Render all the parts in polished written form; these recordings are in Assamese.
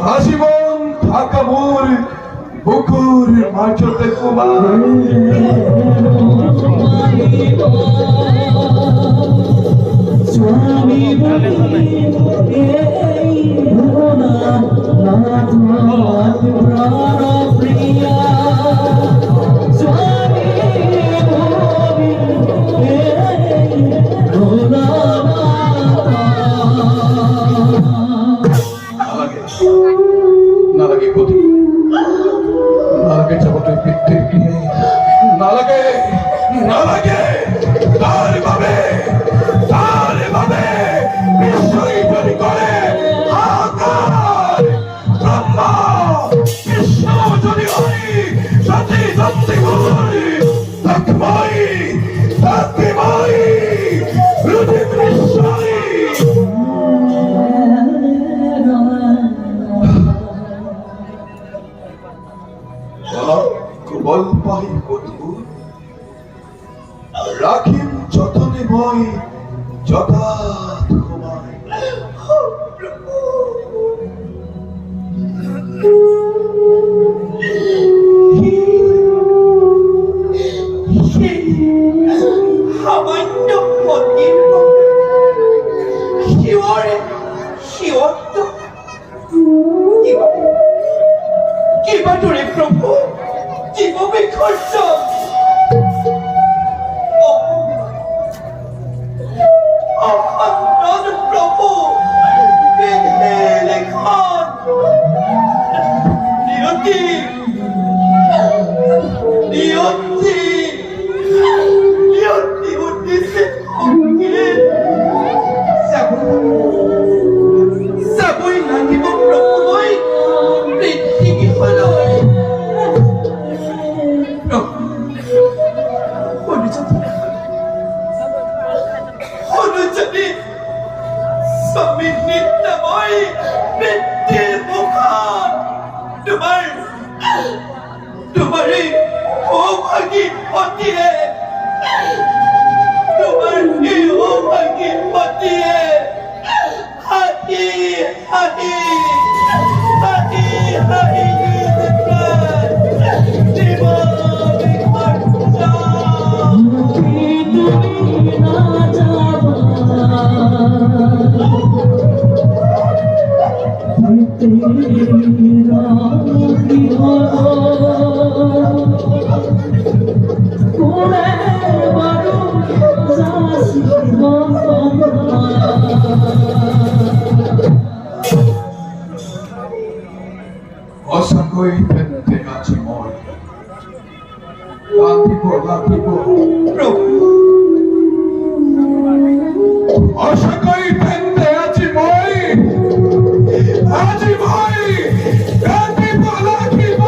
আজীবন থাকা মোর বুকুর মাঝতে কুমার স্বামী প্রিয়া না লাগে কোথায় না লাগে জগতের পিতৃ গৃহে না লাগে তার ভাবে বিশ্বই তৈরি করে আকার ব্রহ্মা কৃষ্ণ যদি হই সতী সত্যি হই তকময় রুধি বিশ্বই বল পাই বধু রাখিম যতনে মই যথা তোমায় সামান্য পতির শিৱত্ব কিবা দৰে প্ৰভু জীৱ বিখৰ্য অসন্তান প্ৰভু লেখন নিয়তি উদ্দেশ্যে যাবই লাগিব প্ৰভু মই পৃথিৱীখনলৈ অনুজনী স্বামী নিত্যময় মৃত্যুৰ মুখত তোমাৰে সৌভাগী পতিয়ে হাঁহি অসাকৈ পেন্তে আছি মই লাগিব প্ৰভু অসাকৈ পেন্তে আছি মই আজি মই লাগিব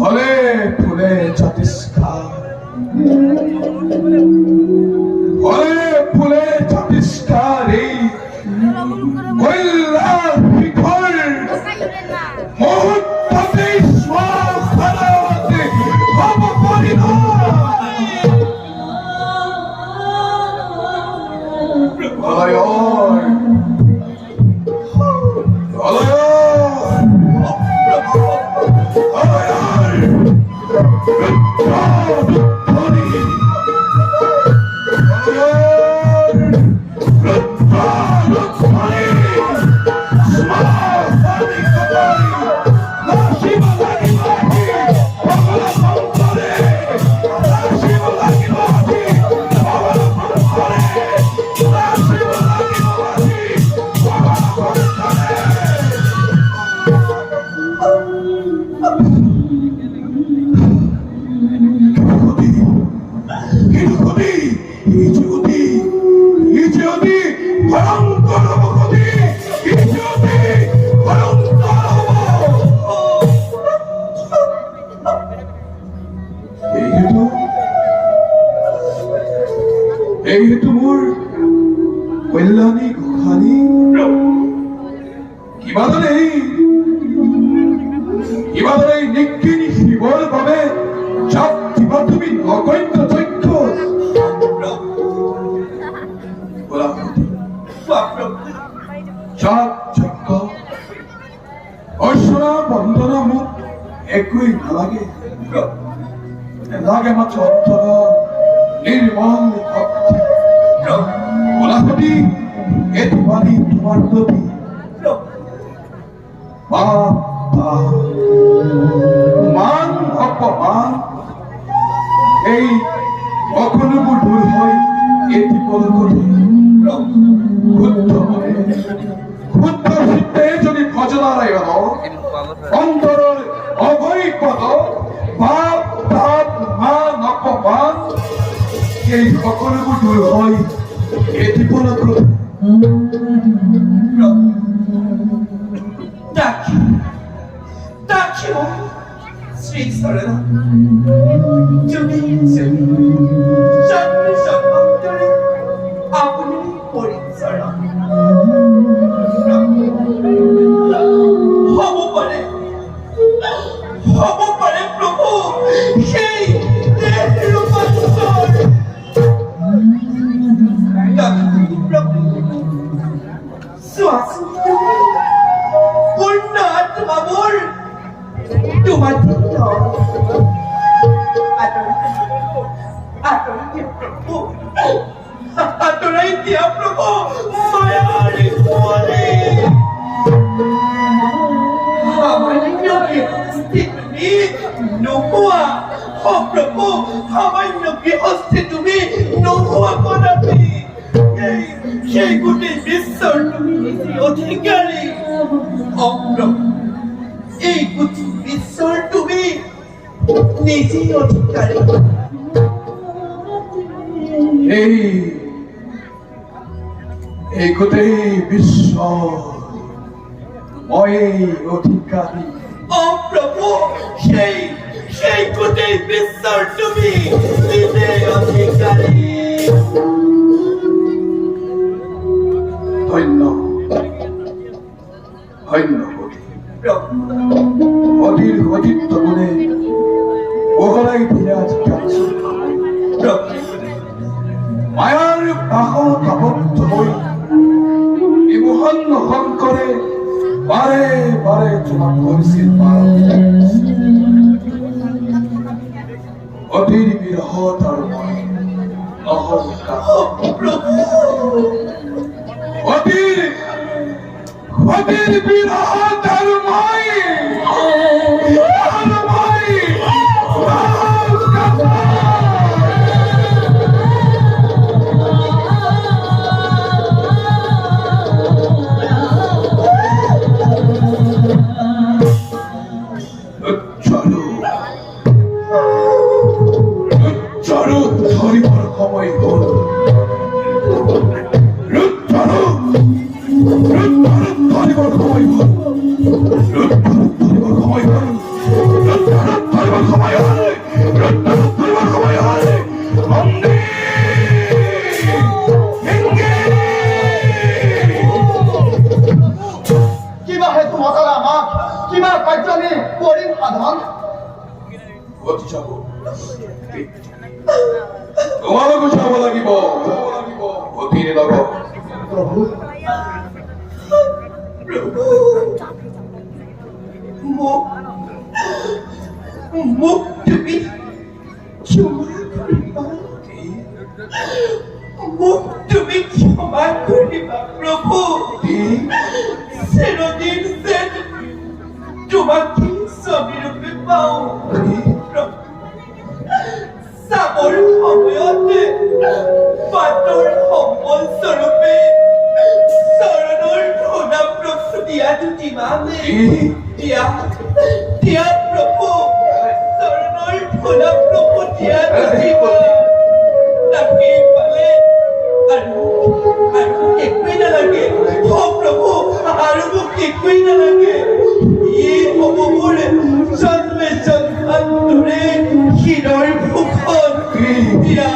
হলে ফুলে জাতিষ্কা হলে ফুলে জাতিষ্কারে কৈলাস শিখর মুহূর্ততে স্বাভারতে হব পরিণাম অলয়র ইবাদৰে নিকিনি শিৱৰ বাবে জাপ দিবা তুমি নগণ্য যজ্ঞ জাপ যজ্ঞ অৰ্চনা বন্দনা মোক একোৱেই নালাগে লাগে মাত্ৰ অন্তৰৰ নিৰ্মল ভক্তি ওলাহতি এইটো বাণী তোমাৰ প্ৰতি মান অপমান এই সকলোবোৰ দূৰ হৈ এটি পলকতে শুদ্ধ মনে শুদ্ধ চিত্তে যদি ভজনাৰায়ণ অন্তৰৰ অবৈপদ পাপ তাপ মান অপমান এই সকলোবোৰ দূৰ হৈ এটি পলকতে Daki Sri Sarana Jumi Janmi Shanmantare Apuni Pori Sarana Hobo Pare Prabhu Shei Rupansar Daki Prabhu Swasi Purnatma Mor Tumatito Adorai Prabhu Adorai Dia Prabhu Mayari Puri Hamari Yogi Stitumi Nuhua Oh Prabhu Hamari Yogi Stitumi Nuhua Konapi Shei Gudi Missar Tumi Odhikari Oh Prabhu এই গুটি বিশ্বৰ তুমি নিজেই অধিকাৰী এই গোটেই বিশ্ব মই অধিকাৰী অ প্ৰভু সেই গোটেই বিশ্বৰ তুমি নিজেই অধিকাৰী ধন্য ধন্য অধীর অজিত্য মনে ওহলাই দিলে আজ কাছে মায়ার বাহন আবদ্ধ হই বিমোহন নহন করে বারে বারে তোমার করেছিল অধীর বিরহ তার নহর অধীর বিরহ তার ধরিবার সময় হল ধরিবার সময় হল কিবা হেতু মতালা আমাক কিবা কাৰ্যনি কৰিম সাধন অতি যাব তোমালোকো চাব লাগিব অতিৰ লগত প্ৰভু মোক তুমি ক্ষমা কৰিবা মোক তুমি ক্ষমা কৰিবা প্ৰভু চিৰদিন যেন তোমাকে স্বামীৰূপে পাওঁ চাবৰ সময়তে পাতৰ সম্বল স্বৰূপে চৰণৰ ধনা প্ৰভু দিয়া দুটি মানে দিয়া প্ৰভু চৰণৰ ধনা প্ৰভু দিয়া দুটি মানে তাকেই পালে আৰু একোৱেই নালাগে অ প্ৰভু আৰু মোক একোৱেই নালাগে এই হ'ব মোৰ জন্মে জন্মান্তৰে শিৰৰ ভূষণ দিয়া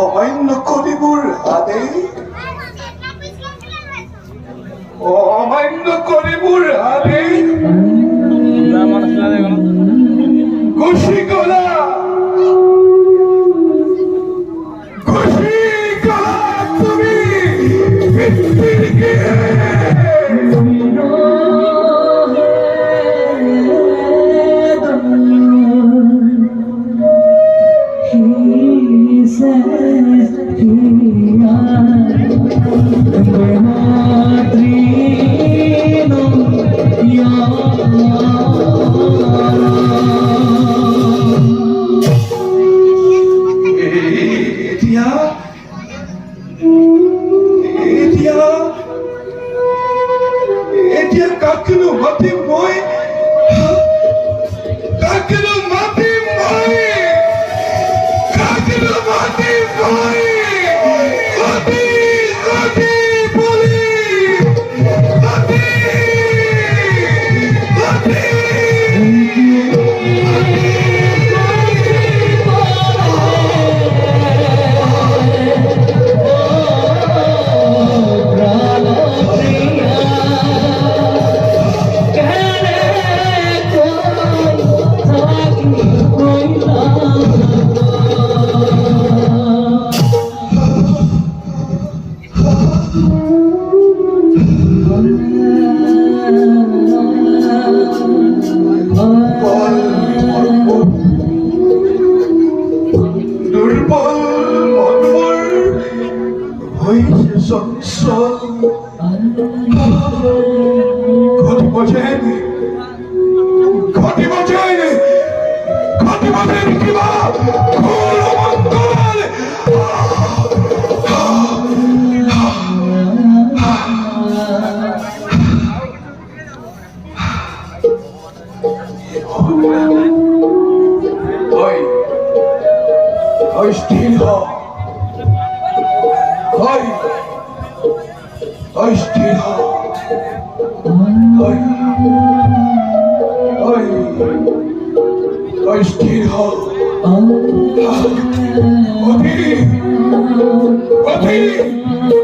অমান্য করিবুর হাতে অমান্য করিবুর হাতে খুশি গলা খুশি গলা তুমি কাকনো মাটি মই কাকনো মাটি মই কাকনো মাটি মই মাটি মাটি বলি মাটি মাটি দুর্বল মনমর হয়েছে চঞ্চল ঘটিব যেন কিবা ঘোর অমঙ্গল Oi, Stila! Oi! Oi, Stila! Oi! Oi! Oi, Stila! Oti! Oti!